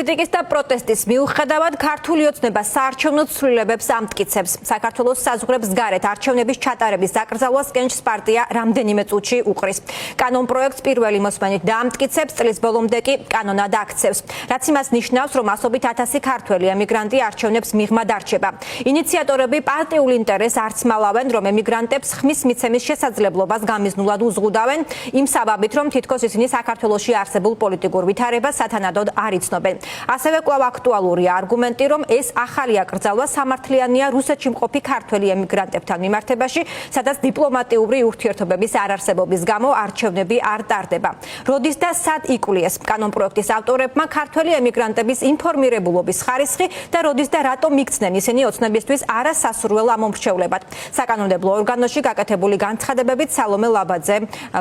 კრიტიკის და პროტესტის მიუხედავად ქართული ოცნება საარჩევნო ცვლილებებს ამტკიცებს. საქართველოს საზღვრებს გარეთ არჩევნების ჩატარების დაკრძალვას კენჭს პარტია რამდენიმე წუთში უყრის. კანონ პროექტს პირველი მოსმენით დაამტკიცებს, წლის ბოლომდე კი კანონად აქცევს. რაც იმას ნიშნავს, რომ ასობით 1000 ქართველი ემიგრანტი არჩევნებს მიღმა დარჩება. ინიციატორები პარტიულ ინტერესს არც მალავენ, რომ ემიგრანტებს ხმის მიცემის შესაძლებლობას გამიზნულად უზღუდავენ, იმ საბაბით, რომ თითქოს ისინი საქართველოში არსებულ პოლიტიკურ ვითარებას სათანადოდ არ იცნობენ. ასევე კვლავ აქტუალურია არგუმენტი, რომ ეს ახალი აკრძალვა სამართლიანია რუსეთში მყოფი ქართველი ემიგრანტებთან მიმართებაში, სადაც დიპლომატიური ურთიერთობების არარსებობის გამო არჩევნები არ ტარდება. როდის და სად იკვლიეს კანონპროექტის ავტორებმა ქართველი ემიგრანტების ინფორმირებულობის ხარისხი და როდის და რატომ იქცნენ ისინი ოცნებისთვის არასასურველ ამომრჩევლებად. საკანონმდებლო ორგანოში გაკეთებული განცხადებებით სალომე ლაბაძე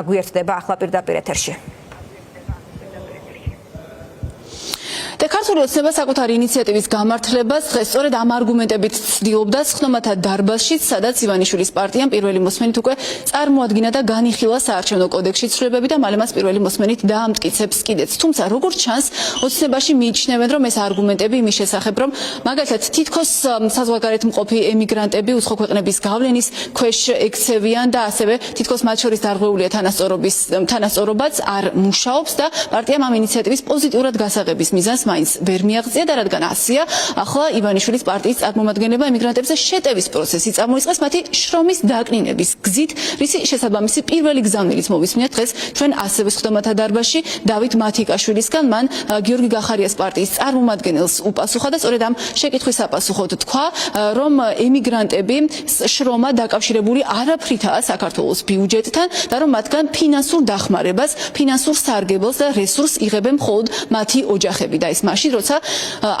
გვიერთდება ახლა პირდაპირ ეთერში. ქართული ოცნება საკუთარი ინიციატივის გამართლებას დღეს სწორედ ამ არგუმენტებით ცდილობდა სხდომათა დარბაზშიც, სადაც ივანიშვილის პარტიამ პირველი მოსმენით უკვე წარმოადგინა და განიხილა საარჩევნო კოდექსში ცვლილებები და მალე მას პირველი მოსმენით დაამტკიცებს კიდეც. თუმცა როგორც ჩანს, ოცნებაში მიიჩნევენ, რომ ეს არგუმენტები იმის შესახებ, რომ მაგალითად თითქოს საზღვარგარეთ მყოფი ემიგრანტები უცხო ქვეყნების გავლენის ქვეშ ექცევიან და ასევე თითქოს მათ შორის დარღვეულია თანასწორობაც არ მუშაობს და პარტიამ ამ ინიციატივის პოზიტიურად გასაღების მიზანს მაინც ვერ მიაღწია და რადგან ასია, ახლა ივანიშვილის პარტიის წარმომადგენლებმა ემიგრანტებზე შეტევის პროცესი წამოიწყეს მათი შრომის დაკნინების გზით, რისი შესაბამისი პირველი გზავნილიც მოვისმინეთ დღეს ჩვენ ასევე სხდომათა დარბაზში დავით მათიკაშვილისგან. მან გიორგი გახარიას პარტიის წარმომადგენელს უპასუხა და სწორედ ამ შეკითხვის საპასუხოდ თქვა, რომ ემიგრანტები შრომა დაკავშირებული არაფრითაა საქართველოს ბიუჯეტთან და რომ მათგან ფინანსურ დახმარებას, ფინანსურ სარგებელს და რესურსს იღებენ მხოლოდ მათი ოჯახები და ის მაშინ, როცა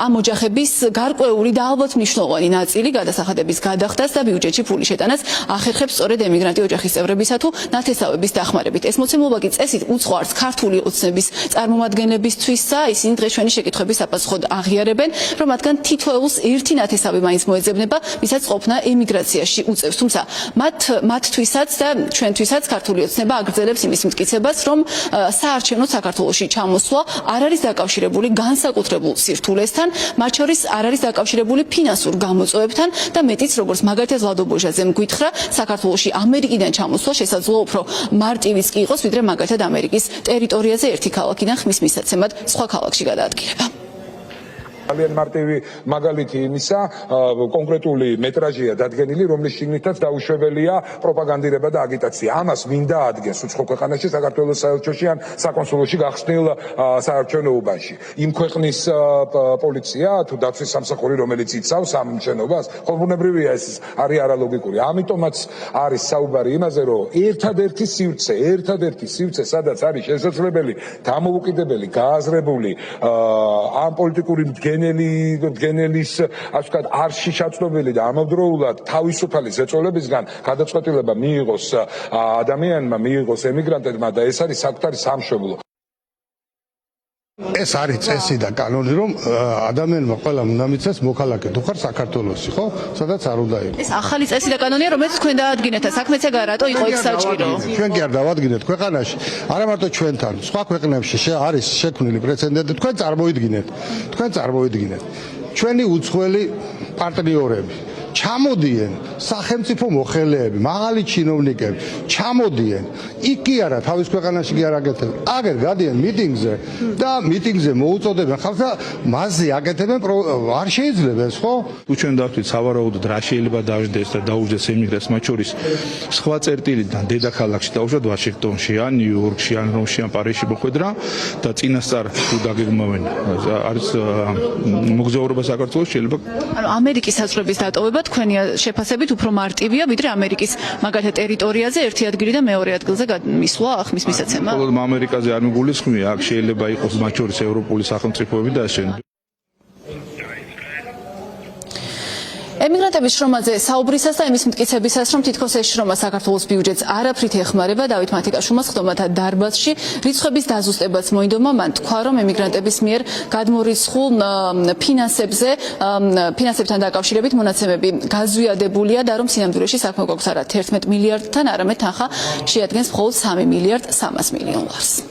ამ ოჯახების გარკვეული და ალბათ მნიშვნელოვანი ნაწილი გადასახადების გადახდას და ბიუჯეტში ფულის შეტანას ახერხებს სწორედ ემიგრანტი ოჯახის წევრებისა თუ ნათესავების დახმარებით. ეს მოცემულობა კი წესით უცხო არც ქართული ოცნების წარმომადგენლებისთვისა, ისინი დღეს ჩვენი შეკითხების საპასუხოდ აღიარებენ, რომ მათგან თითოეულს ერთი ნათესავი მაინც მოეძებნება, ვისაც ყოფნა ემიგრაციაში უწევს. თუმცა მათთვისაც და ჩვენთვისაც ქართული ოცნება აგრძელებს იმის მტკიცებას, რომ საარჩევნო საქართველოში ჩამოსვლა არ არის დაკავშირებული განსაკუთრებულ სირთულესთან, მათ შორის არ არის დაკავშირებული ფინანსურ გამოწვევებთან და მეტიც, როგორც მაგალითად ლადო ბოჟაძემ გითხრა, საქართველოში ამერიკიდან ჩამოსვლა შესაძლოა უფრო მარტივიც კი იყოს, ვიდრე მაგალითად ამერიკის ტერიტორიაზე ერთი ქალაქიდან ხმის მისაცემად სხვა ქალაქში გადაადგილება. ძალიან მარტივი მაგალითი იმისა, კონკრეტული მეტრაჟია დადგენილი, რომლის შიგნითაც დაუშვებელია პროპაგანდირება და აგიტაცია. ამას მინდა ადგენს უცხო ქვეყანაში, საქართველოს საელჩოში ან საკონსულოში გახსნილ საარჩევნო უბანში. იმ ქვეყნის პოლიცია თუ დაცვის სამსახური, რომელიც იცავს ამ შენობას, ხოლმეულებრივია ეს არის არალოგიკური. ამიტომაც არის საუბარი იმაზე, რომ ერთადერთი სივრცე, სადაც არის შესაძლებელი დამოუკიდებელი, გააზრებული ამ პოლიტიკური მდგენელის ასე ვთქვათ არში ჩაწნობილი და ამავდროულად თავისუფალი ზეწოლებისგან გადაწყვეტილება მიიღოს ადამიანმა, მიიღოს ემიგრანტებმა და ეს არის საკუთარი სამშობლო. ეს არის წესი და კანონი, რომ ადამიანმა ყველა უნდა მიცეს მოქალაქე თუ ხარ საქართველოსი, ხო? სადაც არ უნდა იყოს. ეს ახალი წესი და კანონია, რომელიც თქვენ დაადგინეთ და საქმეც ეგ რატო იყო იქ საჭირო? ჩვენ კი არ დავადგინეთ ქვეყანაში, არა მარტო ჩვენთან, სხვა ქვეყნებში არის შექმნილი პრეცედენტი, თქვენ წარმოიდგინეთ. ჩვენი უცხოელი პარტნიორები ჩამოდიან სახელმწიფო მოხელეები, მაღალი ჩინოვნიკები, ჩამოდიან. იქ კი არა, თავის ქვეყანაში კი არ აკეთებენ. აგერ გადიან მიტინგზე და მიტინგზე მოუწოდებენ ხალხს და მასზე აკეთებენ, არ შეიძლება ეს, ხო? თუ ჩვენ დავთვლით სავარაუდოდ რა შეიძლება დავждდეს და დაუჯდეს ემიგრანტს, მათ შორის სხვა წერტილიდან დედაქალაქში დაუშვათ ვაშინგტონში, ან ნიუ-იორკში, ან რომში, ან პარიზში მოხვედრა და წინასწარ თუ დაგეგმავენ არის მოგზაურობა საქართველოს შეიძლება. ანუ ამერიკის საზღვრების დატოვება თქვენი შეფასებით უფრო მარტივია, ვიდრე ამერიკის მაგალითად ტერიტორიაზე ერთი ადგილი და მეორე ადგილზე მისვლა ხმის მისაცემა. მხოლოდ ამერიკაზე არ მიგულისხმია, აქ შეიძლება იყოს მათ შორის ევროპული სახელმწიფოები და ასე. ემიგრანტების შრომაზე საუბრისას და იმის მტკიცებისას, რომ თითქოს ეს შრომა საქართველოს ბიუჯეტს არაფრით ეხმარება, დავით მათიკაშვილმა სხდომათა დარბაზში რიცხვების დაზუსტებას მოინდომა. მან თქვა, რომ ემიგრანტების მიერ გადმორიცხულ ფინანსებთან დაკავშირებით მონაცემები გაზვიადებულია და რომ სინამდვილეში საქმე გვაქვს არა 11 მილიარდთან, არამედ თანხა შეადგენს მხოლოდ 3 მილიარდ 300 მილიონ ლარს.